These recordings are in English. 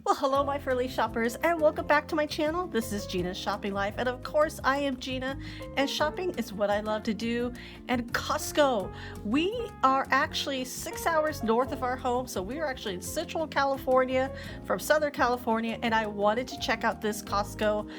Well, hello, my furry shoppers, and welcome back to my channel. This is Gina's Shopping Life, and of course, I am Gina, and shopping is what I love to do. And Costco, we are actually 6 hours north of our home, so we are actually in Central California from Southern California, and I wanted to check out this Costco,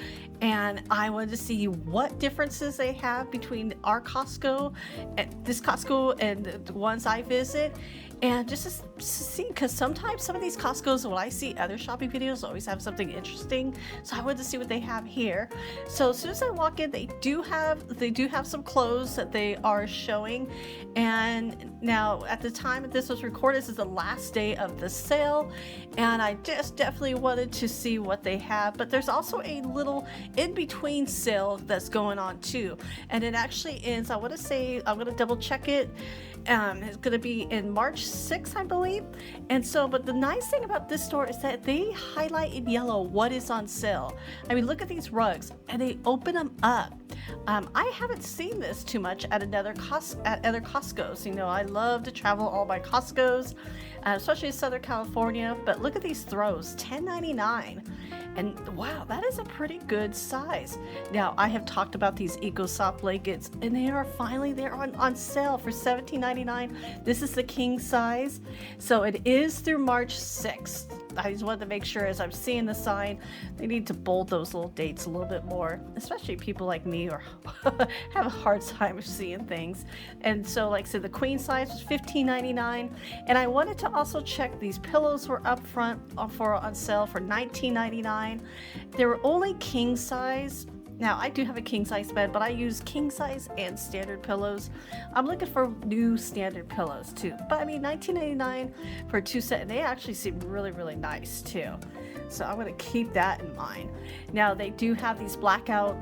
and I wanted to see what differences they have between our Costco and this Costco and the ones I visit. And just to see, because sometimes some of these Costco's, when I see other shopping videos, always have something interesting. So I wanted to see what they have here. So as soon as I walk in, they do have some clothes that they are showing. And now at the time that this was recorded, this is the last day of the sale, and I just definitely wanted to see what they have. But there's also a little in-between sale that's going on too, and it actually ends, I want to say, I'm going to double check it. It's going to be in March 6th, I believe. And so, but the nice thing about this store is that they highlight in yellow what is on sale. I mean, look at these rugs, and they open them up. I haven't seen this too much at other Costco's. You know, I love to travel all my Costco's, especially in Southern California. But look at these throws, $10.99. And wow, that is a pretty good size. Now, I have talked about these EcoSoft blankets, and they are finally there on sale for $17.99. This is the king size. So it is through March 6th. I just wanted to make sure, as I'm seeing the sign, they need to bold those little dates a little bit more, especially people like me or have a hard time of seeing things. And so, like I said, the queen size was $15.99. And I wanted to also check, these pillows were up front on sale for $19.99. They were only king size. Now, I do have a king size bed, but I use king size and standard pillows. I'm looking for new standard pillows too. But I mean, $19.99 for two set, and they actually seem really, really nice too. So I'm going to keep that in mind. Now, they do have these blackout.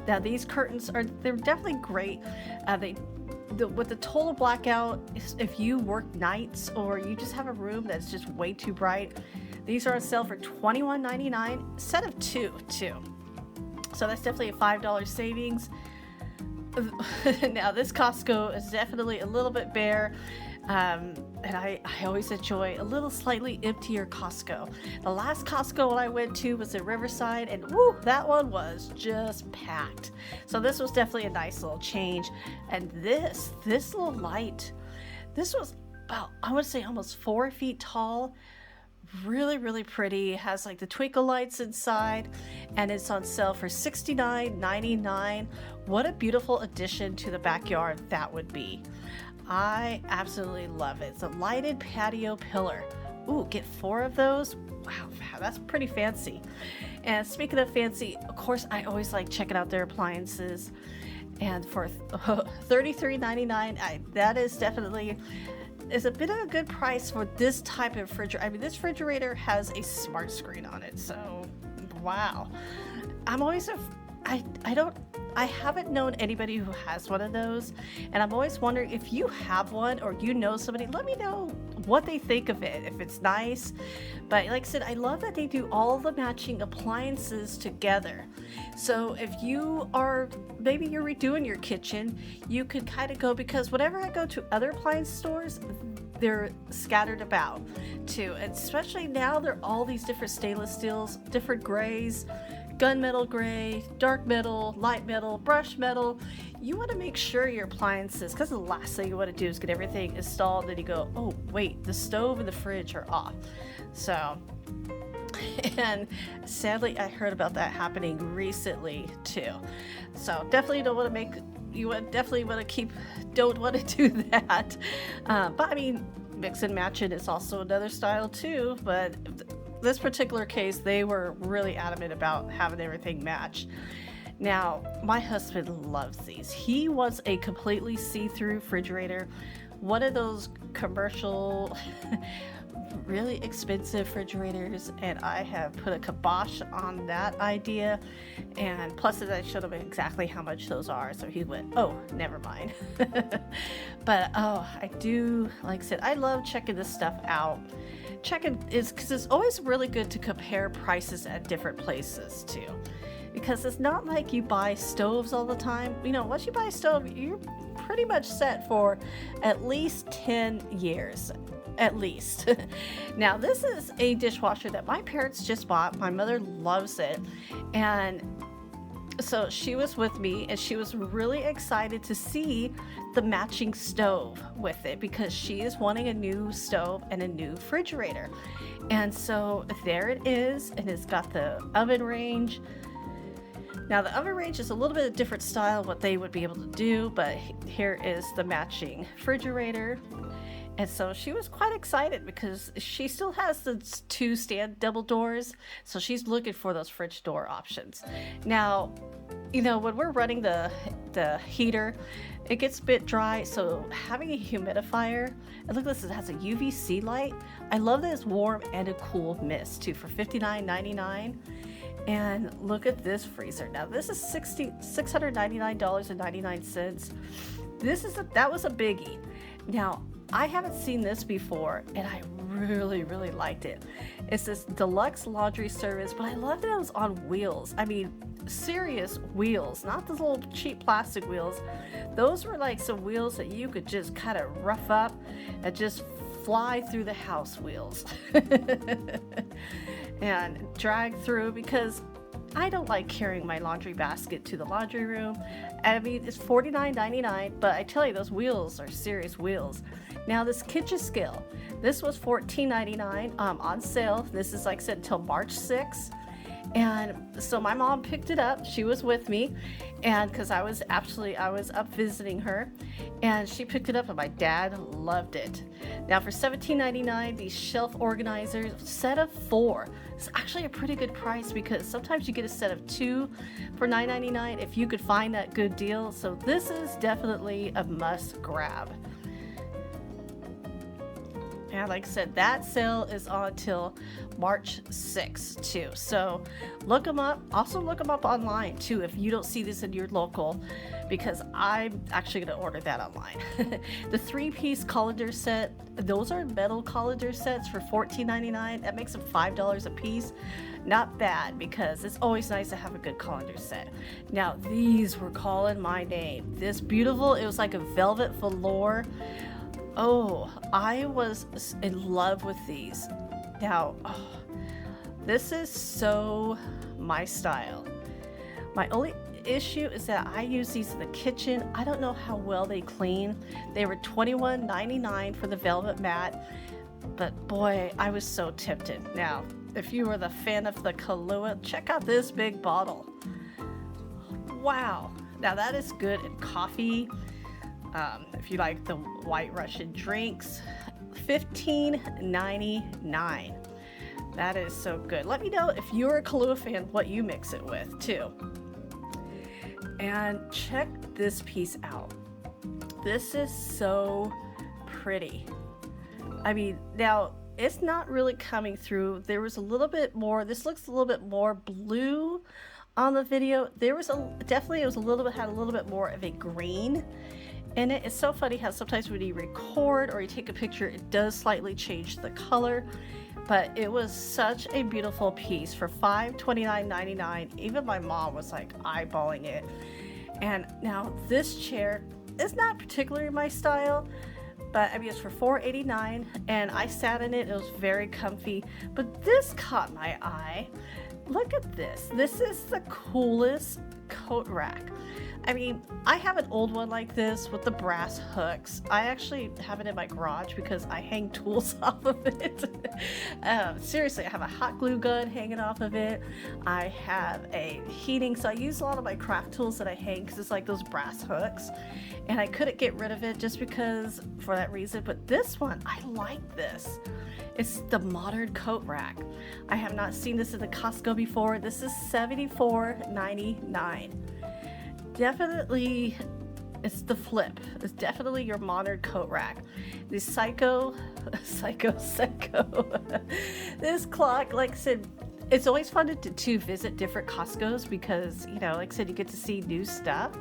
Now, these curtains they're definitely great. With the total blackout, if you work nights or you just have a room that's just way too bright, these are on sale for $21.99, set of two too. So that's definitely a $5 savings. Now, this Costco is definitely a little bit bare. And I always enjoy a little slightly emptier Costco. The last Costco I went to was in Riverside, and woo, that one was just packed. So this was definitely a nice little change. And this little light, this was about, I would say, almost 4 feet tall. Really, really pretty. It has like the twinkle lights inside, and it's on sale for $69.99. What a beautiful addition to the backyard that would be. I absolutely love it. It's a lighted patio pillar. Ooh, get 4 of those. Wow, that's pretty fancy. And speaking of fancy, of course, I always like checking out their appliances. And for $33.99, that is definitely a bit of a good price for this type of refrigerator. I mean, this refrigerator has a smart screen on it, so wow. I'm always I haven't known anybody who has one of those, and I'm always wondering, if you have one or you know somebody, let me know what they think of it, if it's nice. But like I said, I love that they do all the matching appliances together. So if you are, maybe you're redoing your kitchen, you could kind of go, because whenever I go to other appliance stores, they're scattered about too. And especially now, they're all these different stainless steels, different grays, gunmetal gray, dark metal, light metal, brush metal. You want to make sure your appliances, because the last thing you want to do is get everything installed, then you go, oh wait, the stove and the fridge are off. So, and sadly, I heard about that happening recently too. So definitely don't want to make, definitely want to don't want to do that. But I mean, mix and match it is also another style too, but this particular case, they were really adamant about having everything match. Now, my husband loves these. He wants a completely see-through refrigerator, one of those commercial, really expensive refrigerators, and I have put a kibosh on that idea. And plus, I showed him exactly how much those are, so he went, oh, never mind. But oh, I do, like I said, I love checking this stuff out. Checking is because it's always really good to compare prices at different places too, because it's not like you buy stoves all the time. You know, once you buy a stove, you're pretty much set for at least 10 years. at least. Now, this is a dishwasher that my parents just bought. My mother loves it. And so she was with me and she was really excited to see the matching stove with it because she is wanting a new stove and a new refrigerator. And so there it is, and it's got the oven range. Now the oven range is a little bit of different style of what they would be able to do, but here is the matching refrigerator. And so she was quite excited because she still has the two stand double doors, so she's looking for those fridge door options. Now, you know, when we're running the heater, it gets a bit dry, so having a humidifier, and look at this, it has a UVC light. I love that it's warm and a cool mist too for $59.99. And look at this freezer. Now this is $699.99. That was a biggie. Now I haven't seen this before and I really liked it. It's this deluxe laundry service, but I love that it was on wheels. I mean, serious wheels, not those little cheap plastic wheels. Those were like some wheels that you could just kind of rough up and just fly through the house wheels and drag through, because I don't like carrying my laundry basket to the laundry room. I mean, it's $49.99, but I tell you, those wheels are serious wheels. Now this kitchen scale, this was $14.99 on sale. This is, like I said, until March 6th. And so my mom picked it up. She was with me, and because I was up visiting her, and she picked it up, and my dad loved it. Now for $17.99, these shelf organizers, set of 4. It's actually a pretty good price because sometimes you get a set of 2 for $9.99 if you could find that good deal. So this is definitely a must grab. And like I said, that sale is on till March 6th too. So look them up. Also look them up online too if you don't see this in your local, because I'm actually going to order that online. The 3-piece colander set, those are metal colander sets for $14.99. That makes them $5 a piece. Not bad, because it's always nice to have a good colander set. Now these were calling my name. This beautiful, it was like a velvet velour. Oh, I was in love with these. Now, this is so my style. My only issue is that I use these in the kitchen. I don't know how well they clean. They were $21.99 for the velvet mat, but boy, I was so tempted. Now, if you are the fan of the Kahlua, check out this big bottle. Wow. Now that is good in coffee. If you like the White Russian drinks, $15.99. That is so good. Let me know if you're a Kahlua fan what you mix it with too. And check this piece out. This is so pretty. I mean, now it's not really coming through. There was a little bit more, this looks a little bit more blue on the video. There was definitely it was a little bit, had a little bit more of a green. And it's so funny how sometimes when you record or you take a picture, it does slightly change the color. But it was such a beautiful piece for $529.99. Even my mom was like eyeballing it. And now this chair is not particularly my style, but I mean, it's for $489, and I sat in it. It was very comfy. But this caught my eye. Look at this. This is the coolest coat rack. I mean, I have an old one like this with the brass hooks. I actually have it in my garage because I hang tools off of it. Seriously, I have a hot glue gun hanging off of it. I have a heating, so I use a lot of my craft tools that I hang because it's like those brass hooks. And I couldn't get rid of it just because, for that reason. But this one, I like this. It's the modern coat rack. I have not seen this in the Costco before. This is $74.99. Definitely, it's the flip. It's definitely your modern coat rack. The Psycho. This clock, like I said, it's always fun to visit different Costco's because, you know, like I said, you get to see new stuff.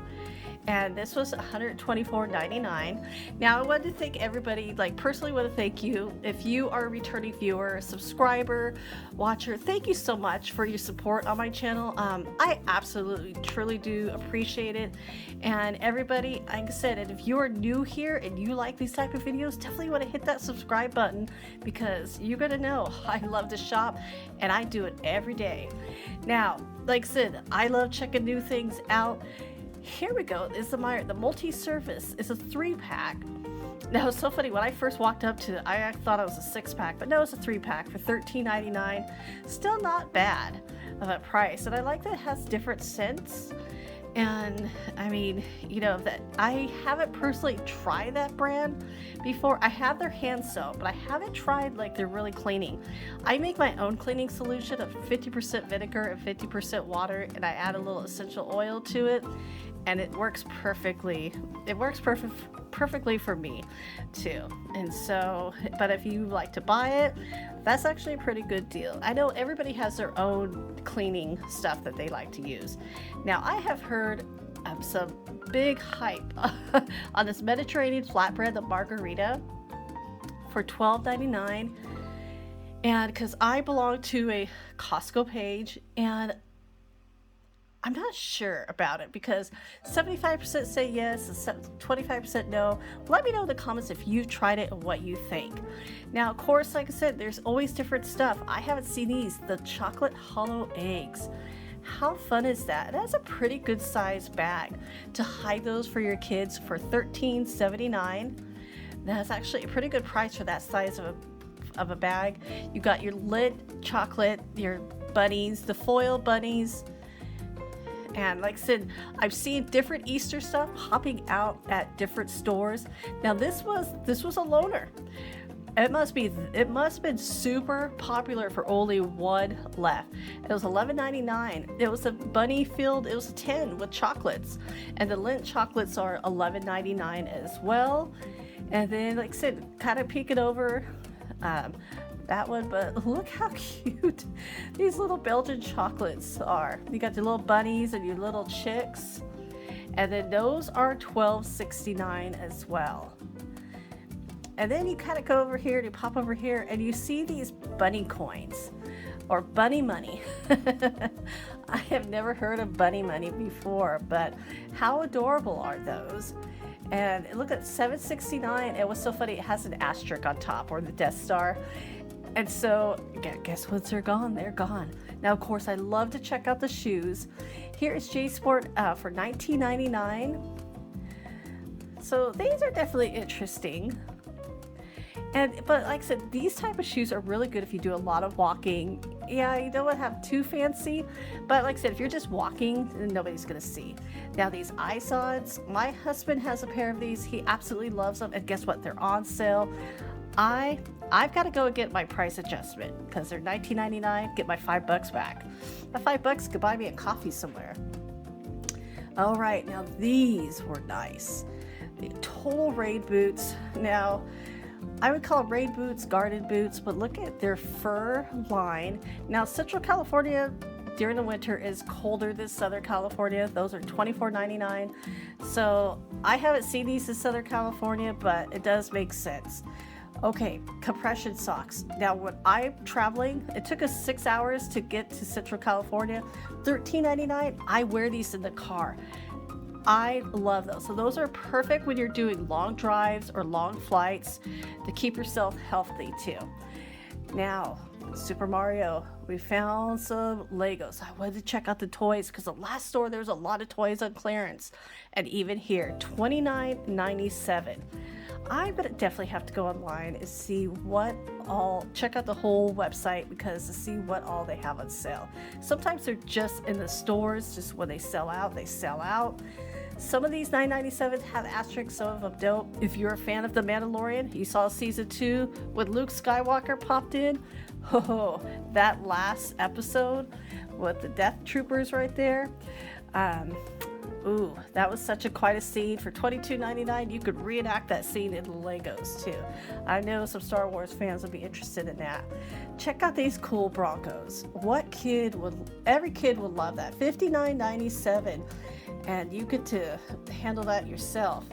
and this was $124.99. Now I want to thank everybody, like personally want to thank you. If you are a returning viewer, subscriber, watcher, thank you so much for your support on my channel. I absolutely truly do appreciate it. And everybody, like I said, and if you are new here and you like these type of videos, definitely want to hit that subscribe button, because you're gonna know I love to shop and I do it every day. Now, like I said, I love checking new things out. Here we go. This is the multi-service. It's a 3-pack. Now it's so funny. When I first walked up to it, I thought it was a 6-pack, but no, it's a 3-pack for $13.99. Still not bad of a price. And I like that it has different scents. And I mean, you know, that I haven't personally tried that brand before. I have their hand soap, but I haven't tried like their really cleaning. I make my own cleaning solution of 50% vinegar and 50% water, and I add a little essential oil to it, and it works perfectly. It works perfectly for me too. And so, but if you like to buy it, that's actually a pretty good deal. I know everybody has their own cleaning stuff that they like to use. Now, I have heard some big hype on this Mediterranean flatbread, the margarita, for $12.99. And because I belong to a Costco page, and I'm not sure about it because 75% say yes and 25% no. Let me know in the comments if you've tried it and what you think. Now, of course, like I said, there's always different stuff. I haven't seen these, the chocolate hollow eggs. How fun is that? That's a pretty good size bag to hide those for your kids for $13.79. That's actually a pretty good price for that size of a bag. You got your lit chocolate, your bunnies, the foil bunnies. And like I said, I've seen different Easter stuff popping out at different stores. Now this was a loaner. It must have been super popular for only one left. It was $11.99. It was a bunny filled, it was a tin with chocolates. And the Lindt chocolates are $11.99 as well. And then, like I said, kind of peek it over that one, but look how cute these little Belgian chocolates are. You got your little bunnies and your little chicks, and then those are $12.69 as well. And then you kind of go over here and you pop over here and you see these bunny coins or bunny money. I have never heard of bunny money before, but how adorable are those? And look at $7.69. It was so funny, it has an asterisk on top, or the Death Star. And so, guess once they're gone, they're gone. Now, of course, I love to check out the shoes. Here is J Sport for $19.99. So these are definitely interesting. But like I said, these type of shoes are really good if you do a lot of walking. Yeah, you don't want to have too fancy, but like I said, if you're just walking, nobody's gonna see. Now these iSods, my husband has a pair of these. He absolutely loves them, and guess what? They're on sale. I've got to go and get my price adjustment because they're $19.99. Get my $5 back. That $5 could buy me a coffee somewhere. All right, now these were nice. The total rain boots. Now, I would call rain boots garden boots, but look at their fur line. Now, Central California during the winter is colder than Southern California. Those are $24.99. So I haven't seen these in Southern California, but it does make sense. Okay, compression socks. Now, when I'm traveling, it took us 6 hours to get to Central California. $13.99. I wear these in the car. I love those. So those are perfect when you're doing long drives or long flights to keep yourself healthy too. Now, Super Mario, we found some Legos. I wanted to check out the toys because the last store there was a lot of toys on clearance. And even here, $29.97. I'm gonna definitely have to go online and see check out the whole website because to see what all they have on sale. Sometimes they're just in the stores, just when they sell out, they sell out. Some of these $9.97 have asterisks, some of them don't. If you're a fan of The Mandalorian, you saw season 2 when Luke Skywalker popped in. Oh, that last episode with the Death Troopers right there. Ooh, that was quite a scene. For $22.99, you could reenact that scene in Legos too. I know some Star Wars fans would be interested in that. Check out these cool Broncos. Every kid would love that. $59.97. and you get to handle that yourself.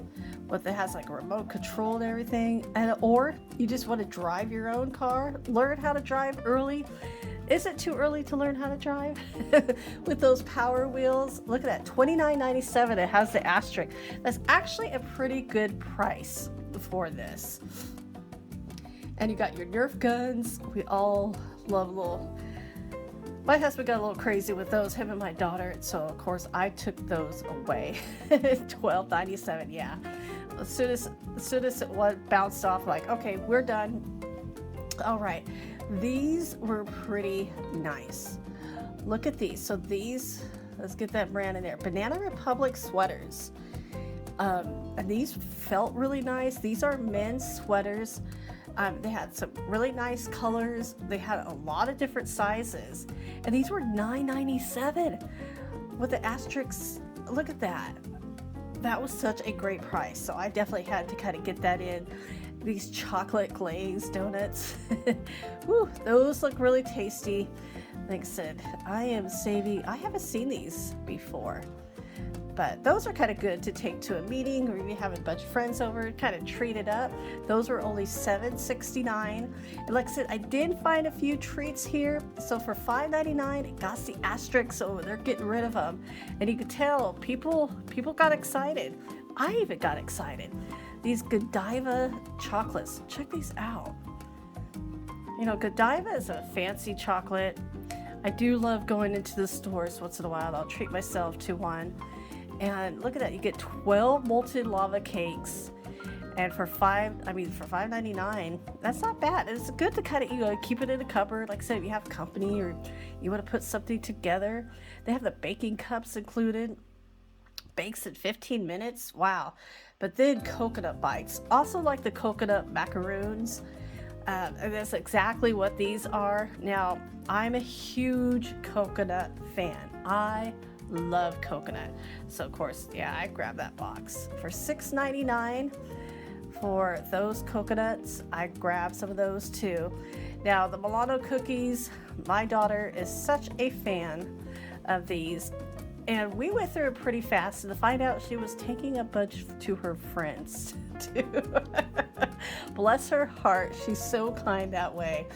But it has like a remote control and everything. And or you just want to drive your own car, learn how to drive early. Is it too early to learn how to drive? With those power wheels, look at that, $29.97. It has the asterisk. That's actually a pretty good price for this. And you got your Nerf guns. We all love little. My husband got a little crazy with those, him and my daughter. So of course I took those away. $12.97, yeah. As soon as it bounced off, like, okay, we're done. All right, these were pretty nice. Look at these. So these, let's get that brand in there. Banana Republic sweaters. And these felt really nice. These are men's sweaters. They had some really nice colors. They had a lot of different sizes. And these were $9.97 with the asterisks. Look at that. That was such a great price. So I definitely had to kind of get that in. These chocolate glazed donuts. Whew, those look really tasty. Like I said, I haven't seen these before. But those are kind of good to take to a meeting, or if you have a bunch of friends over, kind of treat it up. Those were only $7.69. And like I said, I did find a few treats here. So for $5.99, it got the asterisk, so they're getting rid of them. And you could tell people got excited. I even got excited. These Godiva chocolates, check these out. You know, Godiva is a fancy chocolate. I do love going into the stores once in a while. I'll treat myself to one. And look at that, you get 12 molten lava cakes, and for $5.99, that's not bad. It's good to kind of, keep it in a cupboard. Like I said, if you have company or you want to put something together, they have the baking cups included. Bakes in 15 minutes, wow. But then coconut bites, also like the coconut macaroons, and that's exactly what these are. Now, I'm a huge coconut fan. I love coconut, so of course, yeah, I grabbed that box for $6.99 for those coconuts. I grabbed some of those too. Now the Milano cookies, my daughter is such a fan of these, and we went through it pretty fast, and to find out she was taking a bunch to her friends too. Bless her heart, she's so kind that way.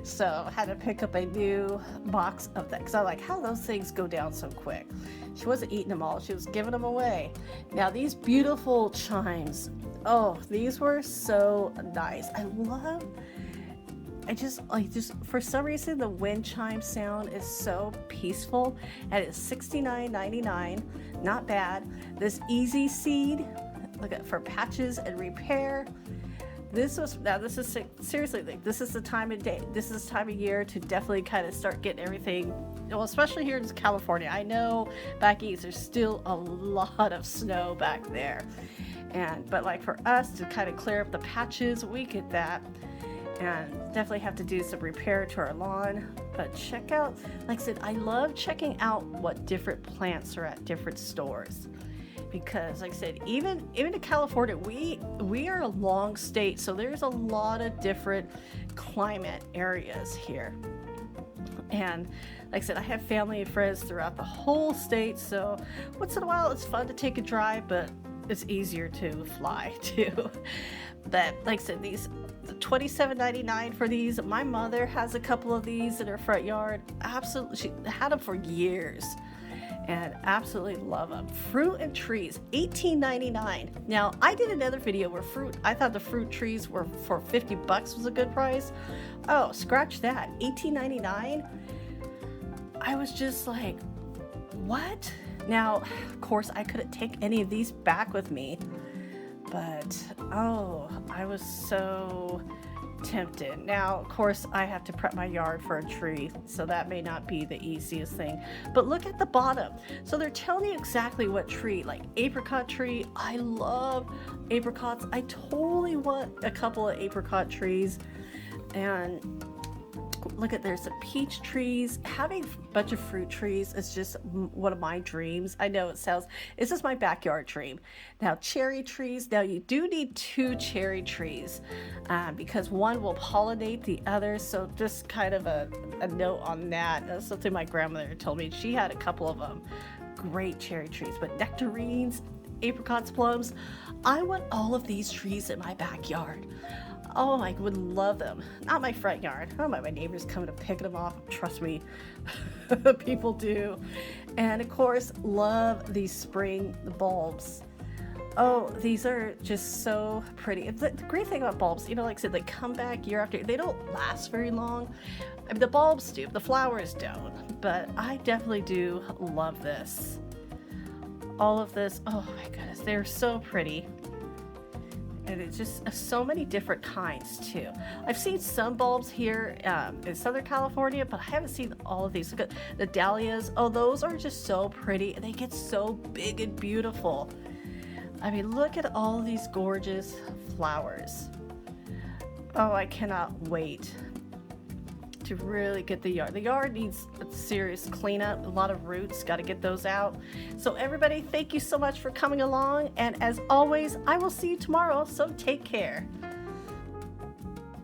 So I had to pick up a new box of that, because I like how those things go down so quick. She wasn't eating them all, she was giving them away. Now these beautiful chimes, oh, these were so nice. I just for some reason the wind chime sound is so peaceful, and it's $69.99, not bad. This Easy Seed, look at, for patches and repair. This is seriously, like, this is the time of day, this is the time of year to definitely kind of start getting everything, well, especially here in California. I know back east there's still a lot of snow back there, but like for us to kind of clear up the patches, we get that, and definitely have to do some repair to our lawn. But check out, like I said, I love checking out what different plants are at different stores. Because like I said, even in California, we are a long state, so there's a lot of different climate areas here. And like I said, I have family and friends throughout the whole state, so once in a while it's fun to take a drive, but it's easier to fly too. But like I said, these $27.99 for these. My mother has a couple of these in her front yard. Absolutely, she had them for years. And absolutely love them. Fruit and trees, $18.99. Now, I did another video where I thought the fruit trees were for $50 was a good price. Oh, scratch that, $18.99. I was just like, what? Now, of course, I couldn't take any of these back with me, but oh, I was so tempted. Now, of course, I have to prep my yard for a tree, so that may not be the easiest thing. But look at the bottom. So they're telling you exactly what tree, like apricot tree. I love apricots. I totally want a couple of apricot trees. And look at, there's some peach trees. Having a bunch of fruit trees is just one of my dreams. I know it sounds, this is my backyard dream. Now, cherry trees, now you do need 2 cherry trees because one will pollinate the other. So just kind of a note on that. That's something my grandmother told me. She had a couple of them. Great cherry trees, but nectarines, apricots, plums. I want all of these trees in my backyard. Oh, I would love them. Not my front yard. I don't mind my neighbors coming to pick them off. Trust me, people do. And of course, love these spring bulbs. Oh, these are just so pretty. The great thing about bulbs, you know, like I said, they come back year after year. They don't last very long. I mean, the bulbs do, the flowers don't. But I definitely do love this. All of this, oh my goodness, they're so pretty. And it's just so many different kinds too. I've seen some bulbs here in Southern California, but I haven't seen all of these. Look at the dahlias. Oh, those are just so pretty, and they get so big and beautiful. I mean, look at all of these gorgeous flowers. Oh, I cannot wait to really get the yard. The yard needs a serious cleanup. A lot of roots, got to get those out. So everybody, thank you so much for coming along. And as always, I will see you tomorrow. So take care.